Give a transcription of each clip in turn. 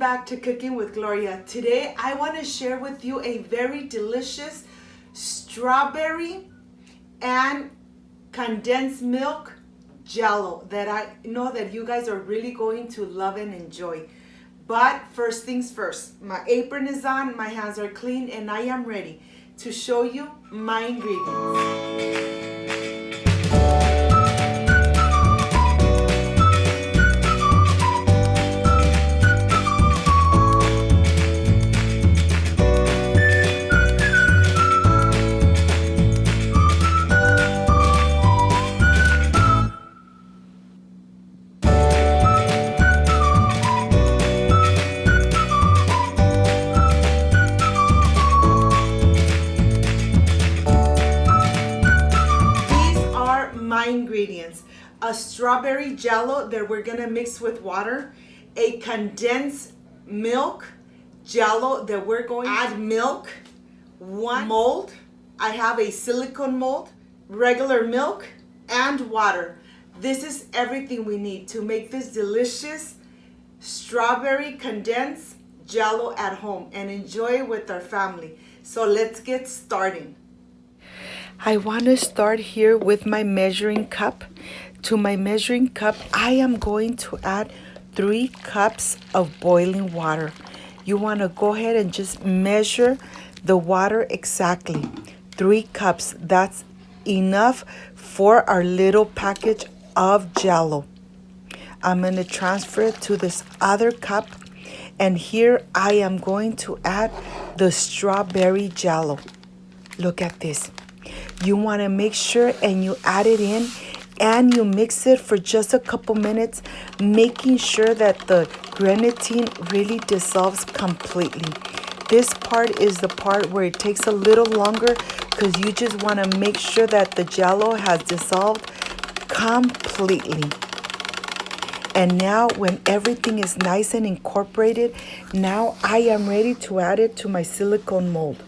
back to Cooking with Gloria. Today I want to share with you a very delicious strawberry and condensed milk jello that I know that you guys are really going to love and enjoy. But first things first, my apron is on, my hands are clean, and I am ready to show you my ingredients. My ingredients: a strawberry jello that we're gonna mix with water, a condensed milk jello that we're going to add milk, one mold. I have a silicone mold, regular milk, and water. This is everything we need to make this delicious strawberry condensed jello at home and enjoy it with our family. So let's get started. I want to start here with my measuring cup. To my measuring cup, I am going to add 3 cups of boiling water. You want to go ahead and just measure the water exactly. 3 cups, that's enough for our little package of jello. I'm going to transfer it to this other cup, and here I am going to add the strawberry jello. Look at this. You want to make sure and you add it in and you mix it for just a couple minutes, making sure that the gelatin really dissolves completely. This part is the part where it takes a little longer because you just want to make sure that the jello has dissolved completely. And now when everything is nice and incorporated, now I am ready to add it to my silicone mold.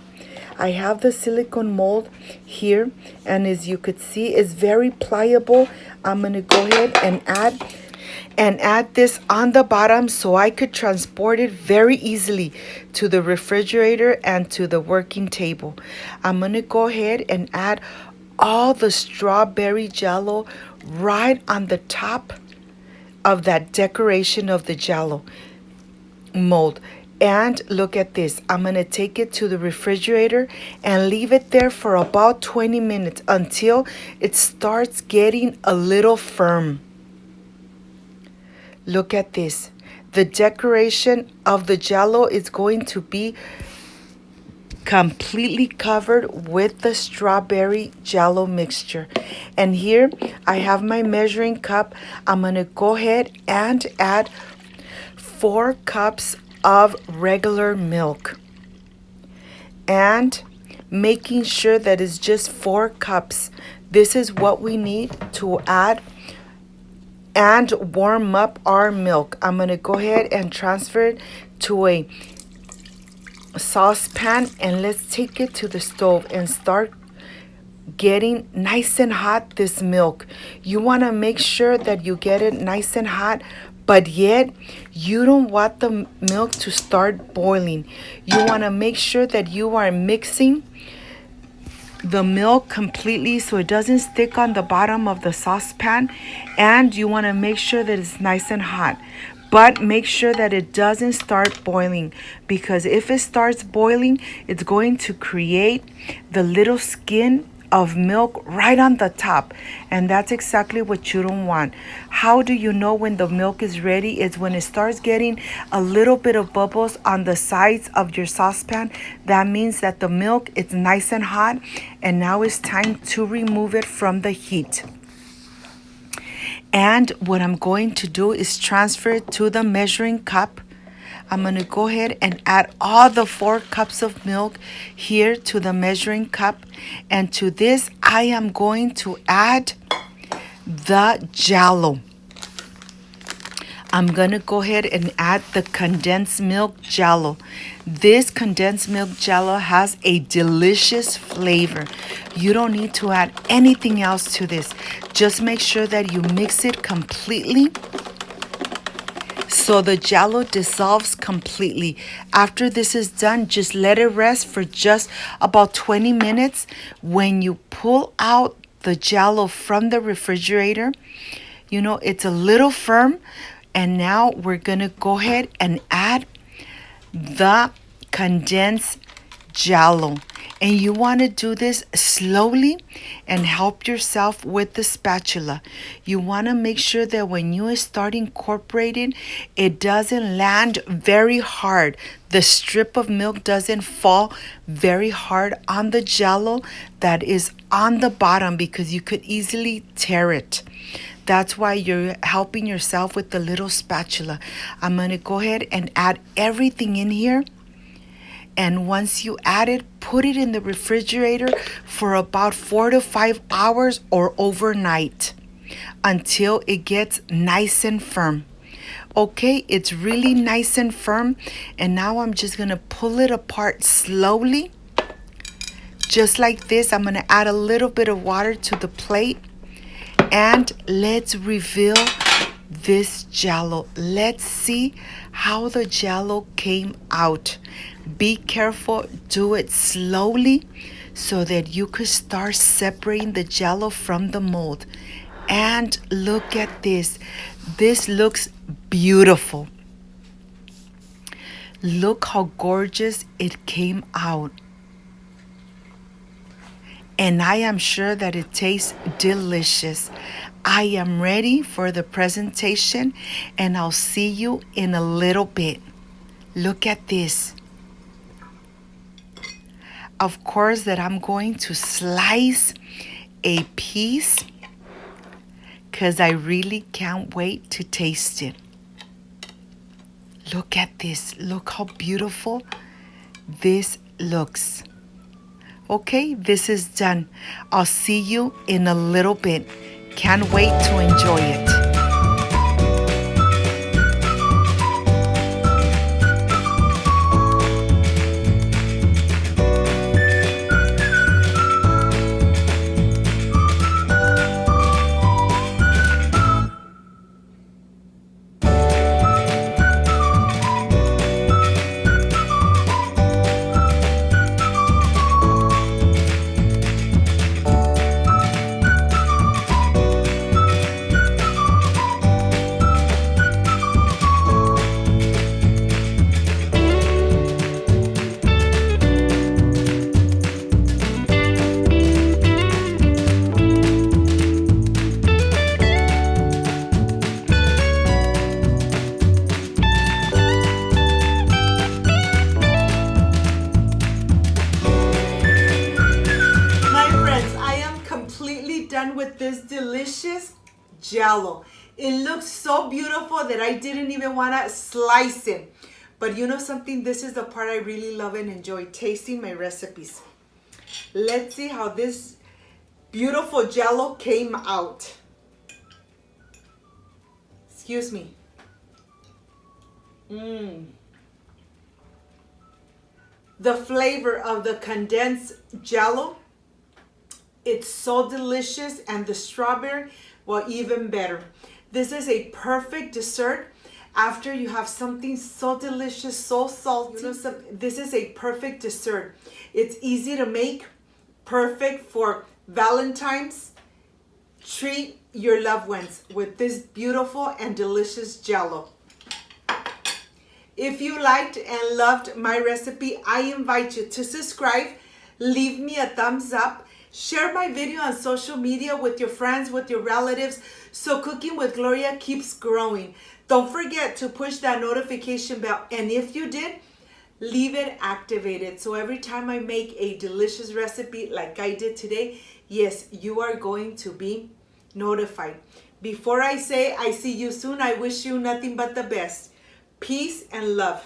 I have the silicone mold here, and as you could see, it's very pliable. I'm going to go ahead and add this on the bottom so I could transport it very easily to the refrigerator and to the working table. I'm going to go ahead and add all the strawberry jello right on the top of that decoration of the jello mold. And look at this. I'm going to take it to the refrigerator and leave it there for about 20 minutes until it starts getting a little firm. Look at this. The decoration of the jello is going to be completely covered with the strawberry jello mixture. And here I have my measuring cup. I'm going to go ahead and add 4 cups of regular milk, and making sure that it's just 4 cups. This is what we need to add and warm up our milk. I'm going to go ahead and transfer it to a saucepan, and let's take it to the stove and start getting nice and hot this milk. You want to make sure that you get it nice and hot, but yet you don't want the milk to start boiling. You want to make sure that you are mixing the milk completely so it doesn't stick on the bottom of the saucepan, and you want to make sure that it's nice and hot. But make sure that it doesn't start boiling, because if it starts boiling, it's going to create the little skin of milk right on the top, and that's exactly what you don't want. How do you know when the milk is ready? It's when it starts getting a little bit of bubbles on the sides of your saucepan. That means that the milk is nice and hot, and now it's time to remove it from the heat. And what I'm going to do is transfer it to the measuring cup. I'm going to go ahead and add all the 4 cups of milk here to the measuring cup. And to this, I am going to add the jello. I'm going to go ahead and add the condensed milk jello. This condensed milk jello has a delicious flavor. You don't need to add anything else to this. Just make sure that you mix it completely so the Jello dissolves completely. After this is done, just let it rest for just about 20 minutes. When you pull out the Jello from the refrigerator, you know, it's a little firm. And now we're gonna go ahead and add the condensed Jello. And you want to do this slowly and help yourself with the spatula. You want to make sure that when you start incorporating, it doesn't land very hard. The strip of milk doesn't fall very hard on the Jello that is on the bottom, because you could easily tear it. That's why you're helping yourself with the little spatula. I'm going to go ahead and add everything in here. And once you add it, put it in the refrigerator for about 4 to 5 hours or overnight until it gets nice and firm. Okay, it's really nice and firm. And now I'm just going to pull it apart slowly. Just like this. I'm going to add a little bit of water to the plate. And let's reveal this Jello. Let's see how the Jello came out. Be careful, do it slowly so that you could start separating the Jello from the mold. And look at this. This looks beautiful. Look how gorgeous it came out. And I am sure that it tastes delicious. I am ready for the presentation, and I'll see you in a little bit. Look at this. Of course that I'm going to slice a piece because I really can't wait to taste it. Look at this. Look how beautiful this looks. Okay, this is done. I'll see you in a little bit. Can't wait to enjoy it. Done with this delicious Jello. It looks so beautiful that I didn't even want to slice it. But you know something? This is the part I really love and enjoy, tasting my recipes. Let's see how this beautiful Jello came out. Excuse me. The flavor of the condensed Jello, it's so delicious, and the strawberry, well, even better. This is a perfect dessert after you have something so delicious, so salty. You know, this is a perfect dessert. It's easy to make, perfect for Valentines. Treat your loved ones with this beautiful and delicious Jello. If you liked and loved my recipe, I invite you to subscribe, leave me a thumbs up, share my video on social media with your friends, with your relatives, so Cooking with Gloria keeps growing. Don't forget to push that notification bell, and if you did, leave it activated. So every time I make a delicious recipe like I did today, yes, you are going to be notified. Before I say I see you soon, I wish you nothing but the best. Peace and love.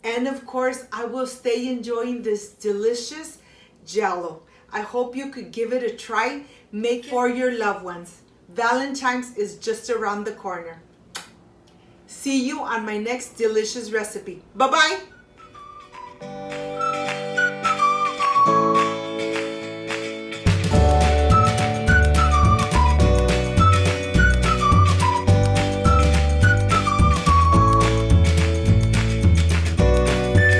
And of course, I will stay enjoying this delicious Jello. I hope you could give it a try. Make it for your loved ones. Valentine's is just around the corner. See you on my next delicious recipe. Bye-bye.